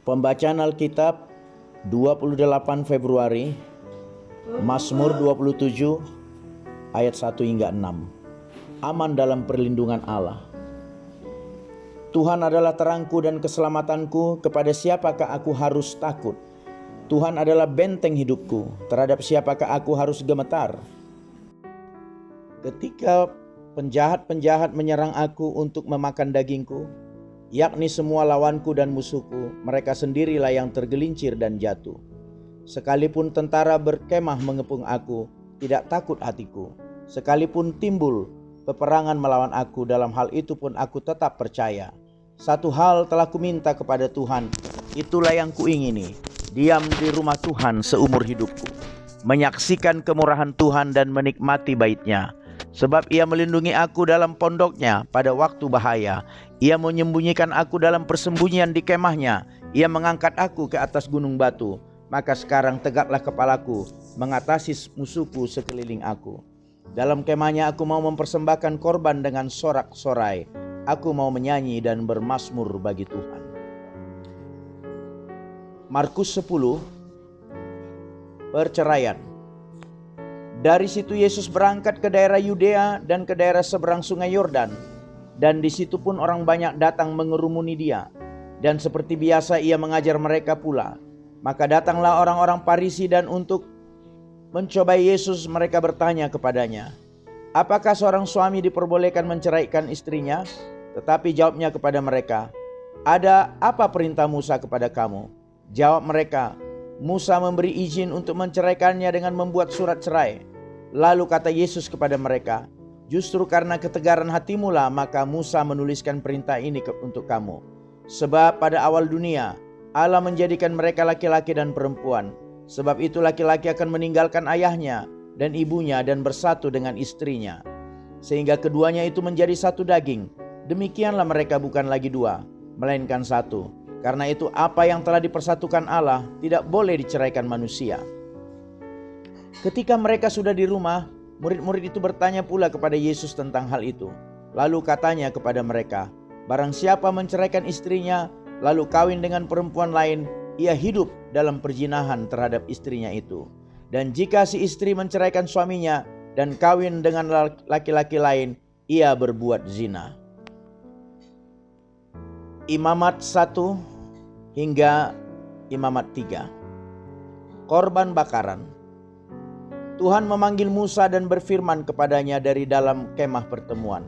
Pembacaan Alkitab 28 Februari, Mazmur 27 ayat 1 hingga 6. Aman dalam perlindungan Allah. Tuhan adalah terangku dan keselamatanku, kepada siapakah aku harus takut? Tuhan adalah benteng hidupku, terhadap siapakah aku harus gemetar? Ketika penjahat-penjahat menyerang aku untuk memakan dagingku, yakni semua lawanku dan musuhku, mereka sendirilah yang tergelincir dan jatuh. Sekalipun tentara berkemah mengepung aku, tidak takut hatiku. Sekalipun timbul peperangan melawan aku, dalam hal itu pun aku tetap percaya. Satu hal telah kuminta kepada Tuhan, itulah yang kuingini, diam di rumah Tuhan seumur hidupku, menyaksikan kemurahan Tuhan dan menikmati bait-Nya. Sebab Ia melindungi aku dalam pondoknya pada waktu bahaya. Ia menyembunyikan aku dalam persembunyian di kemahnya. Ia mengangkat aku ke atas gunung batu. Maka sekarang tegaklah kepalaku, mengatasi musuhku sekeliling aku. Dalam kemahnya aku mau mempersembahkan korban dengan sorak-sorai. Aku mau menyanyi dan bermazmur bagi Tuhan. Markus 10, perceraian. Dari situ Yesus berangkat ke daerah Yudea dan ke daerah seberang sungai Yordan. Dan di situ pun orang banyak datang mengerumuni Dia. Dan seperti biasa Ia mengajar mereka pula. Maka datanglah orang-orang Farisi dan untuk mencobai Yesus mereka bertanya kepadanya, apakah seorang suami diperbolehkan menceraikan istrinya? Tetapi jawabnya kepada mereka, ada apa perintah Musa kepada kamu? Jawab mereka, Musa memberi izin untuk menceraikannya dengan membuat surat cerai. Lalu kata Yesus kepada mereka, justru karena ketegaran hatimulah maka Musa menuliskan perintah ini untuk kamu. Sebab pada awal dunia Allah menjadikan mereka laki-laki dan perempuan. Sebab itu laki-laki akan meninggalkan ayahnya dan ibunya dan bersatu dengan istrinya, sehingga keduanya itu menjadi satu daging. Demikianlah mereka bukan lagi dua, melainkan satu. Karena itu apa yang telah dipersatukan Allah tidak boleh diceraikan manusia. Ketika mereka sudah di rumah, murid-murid itu bertanya pula kepada Yesus tentang hal itu. Lalu katanya kepada mereka, barang siapa menceraikan istrinya lalu kawin dengan perempuan lain, ia hidup dalam perzinahan terhadap istrinya itu. Dan jika si istri menceraikan suaminya dan kawin dengan laki-laki lain, ia berbuat zina. Imamat 1 hingga Imamat 3. Korban bakaran. Tuhan memanggil Musa dan berfirman kepadanya dari dalam kemah pertemuan.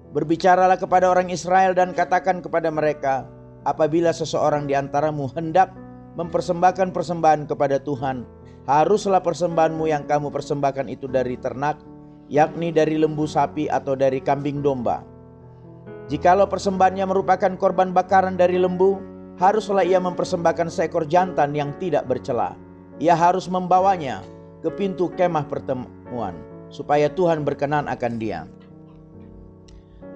Berbicaralah kepada orang Israel dan katakan kepada mereka, apabila seseorang di antaramu hendak mempersembahkan persembahan kepada Tuhan, haruslah persembahanmu yang kamu persembahkan itu dari ternak, yakni dari lembu sapi atau dari kambing domba. Jikalau persembahannya merupakan korban bakaran dari lembu, haruslah ia mempersembahkan seekor jantan yang tidak bercela. Ia harus membawanya ke pintu kemah pertemuan, supaya Tuhan berkenan akan dia.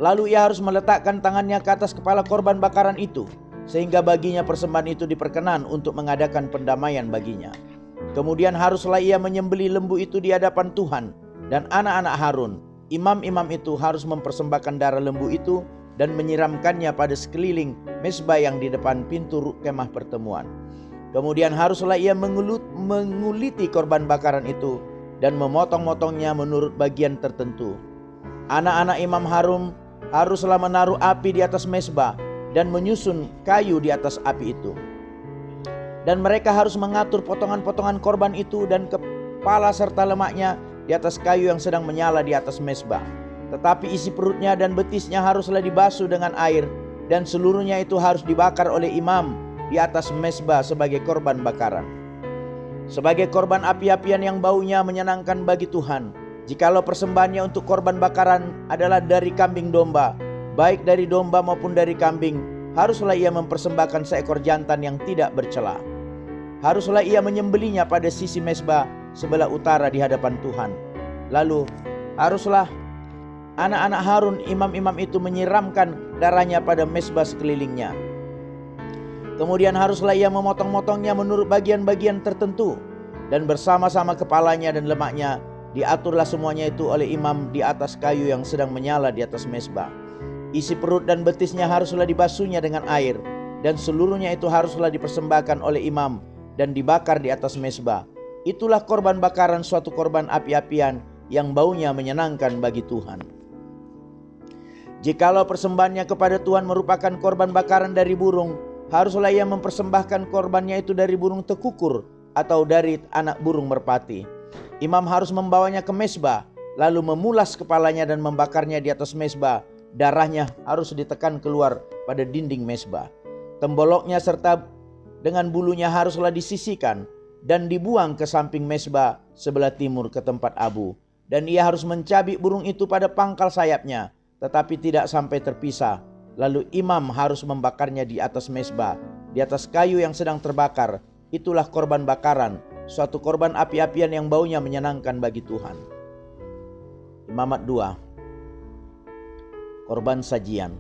Lalu ia harus meletakkan tangannya ke atas kepala korban bakaran itu, sehingga baginya persembahan itu diperkenan untuk mengadakan pendamaian baginya. Kemudian haruslah ia menyembelih lembu itu di hadapan Tuhan, dan anak-anak Harun, imam-imam itu harus mempersembahkan darah lembu itu dan menyiramkannya pada sekeliling mezbah yang di depan pintu kemah pertemuan. Kemudian haruslah ia menguliti korban bakaran itu dan memotong-motongnya menurut bagian tertentu. Anak-anak imam Harun haruslah menaruh api di atas mezbah dan menyusun kayu di atas api itu. Dan mereka harus mengatur potongan-potongan korban itu dan kepala serta lemaknya di atas kayu yang sedang menyala di atas mezbah. Tetapi isi perutnya dan betisnya haruslah dibasuh dengan air, dan seluruhnya itu harus dibakar oleh imam di atas mezbah sebagai korban bakaran, sebagai korban api-apian yang baunya menyenangkan bagi Tuhan. Jikalau persembahannya untuk korban bakaran adalah dari kambing domba, baik dari domba maupun dari kambing, haruslah ia mempersembahkan seekor jantan yang tidak bercela. Haruslah ia menyembelihnya pada sisi mezbah sebelah utara di hadapan Tuhan. Lalu haruslah anak-anak Harun, imam-imam itu menyiramkan darahnya pada mezbah sekelilingnya. Kemudian haruslah ia memotong-motongnya menurut bagian-bagian tertentu, dan bersama-sama kepalanya dan lemaknya diaturlah semuanya itu oleh imam di atas kayu yang sedang menyala di atas mezbah. Isi perut dan betisnya haruslah dibasuhnya dengan air, dan seluruhnya itu haruslah dipersembahkan oleh imam dan dibakar di atas mezbah. Itulah korban bakaran, suatu korban api-apian yang baunya menyenangkan bagi Tuhan. Jikalau persembahannya kepada Tuhan merupakan korban bakaran dari burung, haruslah ia mempersembahkan korbannya itu dari burung tekukur atau dari anak burung merpati. Imam harus membawanya ke mezbah, lalu memulas kepalanya dan membakarnya di atas mezbah. Darahnya harus ditekan keluar pada dinding mezbah. Temboloknya serta dengan bulunya haruslah disisihkan dan dibuang ke samping mezbah sebelah timur ke tempat abu. Dan ia harus mencabik burung itu pada pangkal sayapnya, tetapi tidak sampai terpisah. Lalu imam harus membakarnya di atas mezbah, di atas kayu yang sedang terbakar. Itulah korban bakaran, suatu korban api-apian yang baunya menyenangkan bagi Tuhan. Imamat 2. Korban sajian.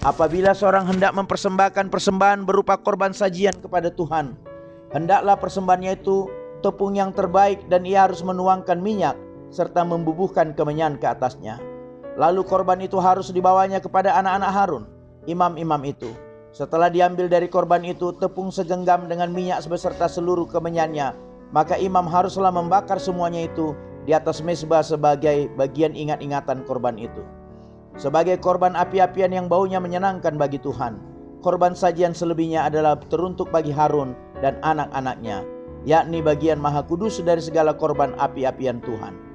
Apabila seorang hendak mempersembahkan persembahan berupa korban sajian kepada Tuhan, hendaklah persembahannya itu tepung yang terbaik, dan ia harus menuangkan minyak serta membubuhkan kemenyan ke atasnya. Lalu korban itu harus dibawanya kepada anak-anak Harun, imam-imam itu. Setelah diambil dari korban itu tepung segenggam dengan minyak beserta seluruh kemenyannya, maka imam haruslah membakar semuanya itu di atas mezbah sebagai bagian ingat-ingatan korban itu, sebagai korban api-apian yang baunya menyenangkan bagi Tuhan. Korban sajian selebihnya adalah teruntuk bagi Harun dan anak-anaknya, yakni bagian maha kudus dari segala korban api-apian Tuhan.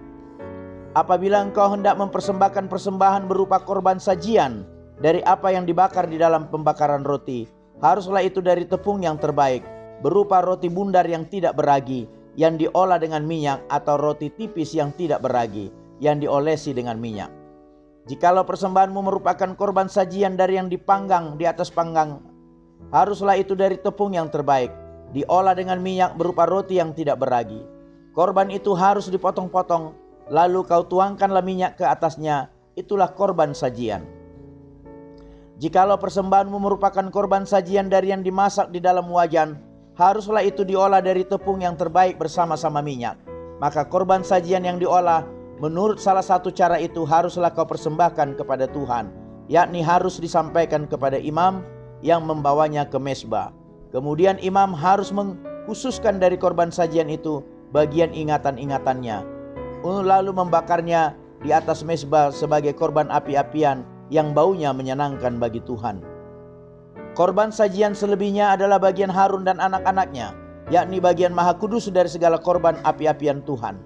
Apabila engkau hendak mempersembahkan persembahan berupa korban sajian dari apa yang dibakar di dalam pembakaran roti, haruslah itu dari tepung yang terbaik, berupa roti bundar yang tidak beragi, yang diolah dengan minyak, atau roti tipis yang tidak beragi, yang diolesi dengan minyak. Jikalau persembahanmu merupakan korban sajian dari yang dipanggang di atas panggang, haruslah itu dari tepung yang terbaik, diolah dengan minyak, berupa roti yang tidak beragi. Korban itu harus dipotong-potong, lalu kau tuangkanlah minyak ke atasnya. Itulah korban sajian. Jikalau persembahanmu merupakan korban sajian dari yang dimasak di dalam wajan, haruslah itu diolah dari tepung yang terbaik bersama-sama minyak. Maka korban sajian yang diolah menurut salah satu cara itu haruslah kau persembahkan kepada Tuhan, yakni harus disampaikan kepada imam yang membawanya ke mezbah. Kemudian imam harus mengkhususkan dari korban sajian itu bagian ingatan-ingatannya, lalu membakarnya di atas mezbah sebagai korban api-apian yang baunya menyenangkan bagi Tuhan. Korban sajian selebihnya adalah bagian Harun dan anak-anaknya, yakni bagian maha kudus dari segala korban api-apian Tuhan.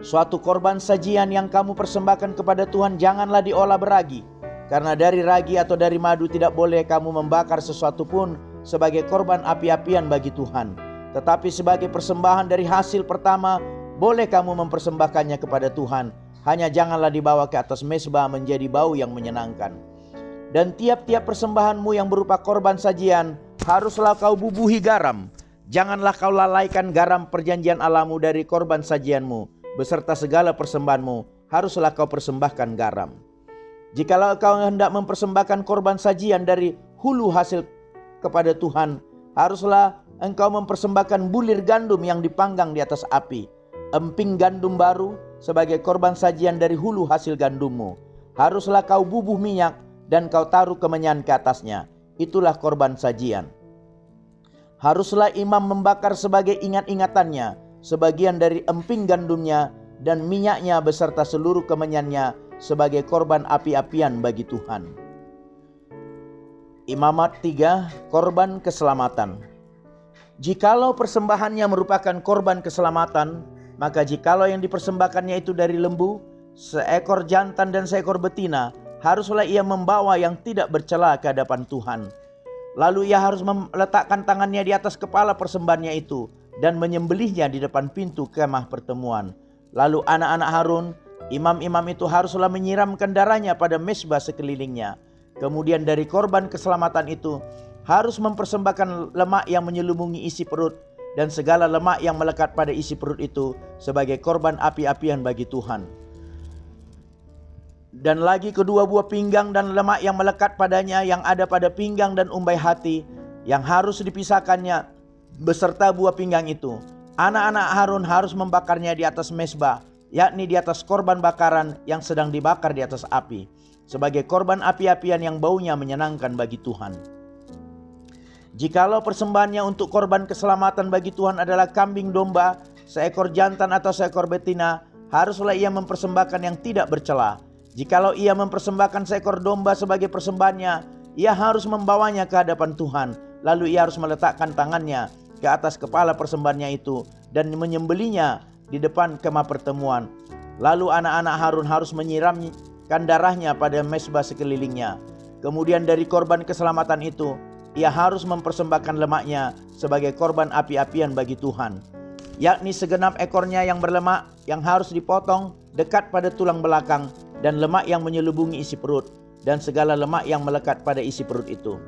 Suatu korban sajian yang kamu persembahkan kepada Tuhan janganlah diolah beragi, karena dari ragi atau dari madu tidak boleh kamu membakar sesuatu pun sebagai korban api-apian bagi Tuhan. Tetapi sebagai persembahan dari hasil pertama, boleh kamu mempersembahkannya kepada Tuhan. Hanya janganlah dibawa ke atas mezbah menjadi bau yang menyenangkan. Dan tiap-tiap persembahanmu yang berupa korban sajian haruslah kau bubuhi garam. Janganlah kau lalaikan garam perjanjian Allahmu dari korban sajianmu. Beserta segala persembahanmu haruslah kau persembahkan garam. Jikalau kau hendak mempersembahkan korban sajian dari hulu hasil kepada Tuhan, haruslah engkau mempersembahkan bulir gandum yang dipanggang di atas api, emping gandum baru sebagai korban sajian dari hulu hasil gandummu. Haruslah kau bubuh minyak dan kau taruh kemenyan ke atasnya. Itulah korban sajian. Haruslah imam membakar sebagai ingat-ingatannya sebagian dari emping gandumnya dan minyaknya beserta seluruh kemenyannya sebagai korban api-apian bagi Tuhan. Imamat 3. Korban keselamatan. Jikalau persembahannya merupakan korban keselamatan, maka jikalau yang dipersembahkannya itu dari lembu, seekor jantan dan seekor betina, haruslah ia membawa yang tidak bercela ke hadapan Tuhan. Lalu ia harus meletakkan tangannya di atas kepala persembahannya itu dan menyembelihnya di depan pintu kemah pertemuan. Lalu anak-anak Harun, imam-imam itu haruslah menyiramkan darahnya pada mezbah sekelilingnya. Kemudian dari korban keselamatan itu harus mempersembahkan lemak yang menyelubungi isi perut dan segala lemak yang melekat pada isi perut itu sebagai korban api-apian bagi Tuhan. Dan lagi kedua buah pinggang dan lemak yang melekat padanya yang ada pada pinggang dan umbai hati yang harus dipisahkannya beserta buah pinggang itu. Anak-anak Harun harus membakarnya di atas mezbah, yakni di atas korban bakaran yang sedang dibakar di atas api. sebagai korban api-apian yang baunya menyenangkan bagi Tuhan. Jikalau persembahannya untuk korban keselamatan bagi Tuhan adalah kambing domba, seekor jantan atau seekor betina, haruslah ia mempersembahkan yang tidak bercela. Jikalau ia mempersembahkan seekor domba sebagai persembahannya, ia harus membawanya ke hadapan Tuhan. Lalu ia harus meletakkan tangannya ke atas kepala persembahannya itu dan menyembelinya di depan kemah pertemuan. Lalu anak-anak Harun harus menyiramkan darahnya pada mezbah sekelilingnya. Kemudian dari korban keselamatan itu, ia harus mempersembahkan lemaknya sebagai korban api-apian bagi Tuhan, yakni segenap ekornya yang berlemak yang harus dipotong dekat pada tulang belakang, dan lemak yang menyelubungi isi perut, dan segala lemak yang melekat pada isi perut itu.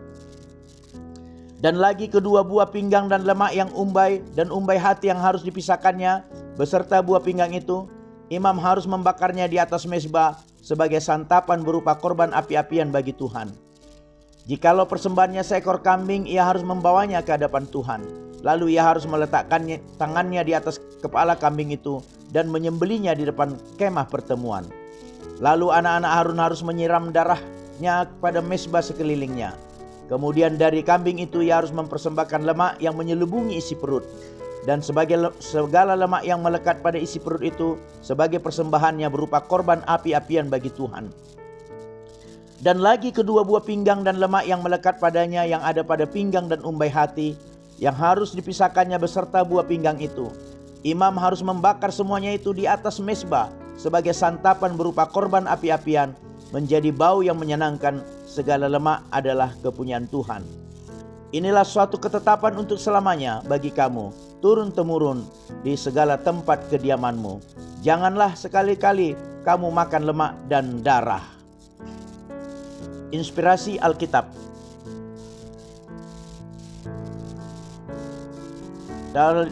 Dan lagi kedua buah pinggang dan lemak yang umbai dan umbai hati yang harus dipisahkannya beserta buah pinggang itu, imam harus membakarnya di atas mezbah sebagai santapan berupa korban api-apian bagi Tuhan. Jikalau persembahannya seekor kambing, ia harus membawanya ke hadapan Tuhan. Lalu ia harus meletakkan tangannya di atas kepala kambing itu dan menyembelinya di depan kemah pertemuan. Lalu anak-anak Harun harus menyiram darahnya pada mezbah sekelilingnya. Kemudian dari kambing itu ia harus mempersembahkan lemak yang menyelubungi isi perut, dan segala lemak yang melekat pada isi perut itu sebagai persembahannya berupa korban api-apian bagi Tuhan. Dan lagi kedua buah pinggang dan lemak yang melekat padanya yang ada pada pinggang dan umbai hati yang harus dipisahkannya beserta buah pinggang itu. Imam harus membakar semuanya itu di atas mezbah sebagai santapan berupa korban api-apian, menjadi bau yang menyenangkan. Segala lemak adalah kepunyaan Tuhan. Inilah suatu ketetapan untuk selamanya bagi kamu, turun-temurun di segala tempat kediamanmu. Janganlah sekali-kali kamu makan lemak dan darah. Inspirasi Alkitab.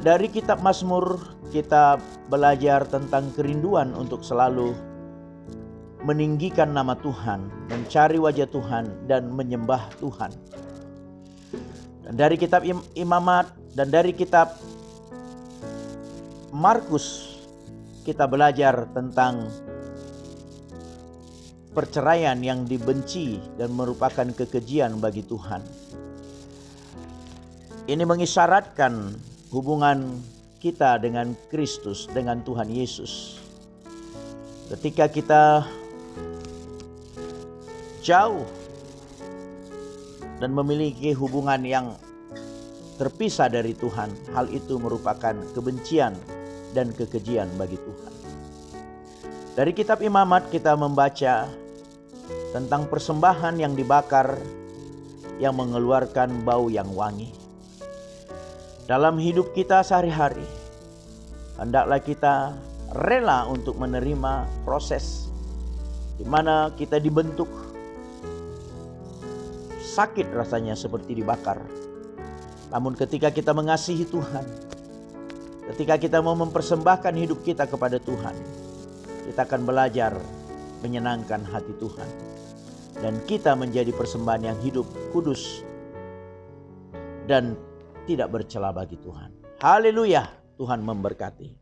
Dari kitab Mazmur kita belajar tentang kerinduan untuk selalu meninggikan nama Tuhan, mencari wajah Tuhan, dan menyembah Tuhan. Dan dari kitab Imamat dan dari kitab Markus kita belajar tentang perceraian yang dibenci dan merupakan kekejian bagi Tuhan. Ini mengisyaratkan hubungan kita dengan Kristus, dengan Tuhan Yesus. Ketika kita jauh dan memiliki hubungan yang terpisah dari Tuhan, hal itu merupakan kebencian dan kekejian bagi Tuhan. Dari kitab Imamat kita membaca tentang persembahan yang dibakar yang mengeluarkan bau yang wangi. Dalam hidup kita sehari-hari, hendaklah kita rela untuk menerima proses di mana kita dibentuk. Sakit rasanya seperti dibakar. Namun ketika kita mengasihi Tuhan, ketika kita mau mempersembahkan hidup kita kepada Tuhan, kita akan belajar menyenangkan hati Tuhan. Dan kita menjadi persembahan yang hidup, kudus, dan tidak bercela bagi Tuhan. Haleluya, Tuhan memberkati.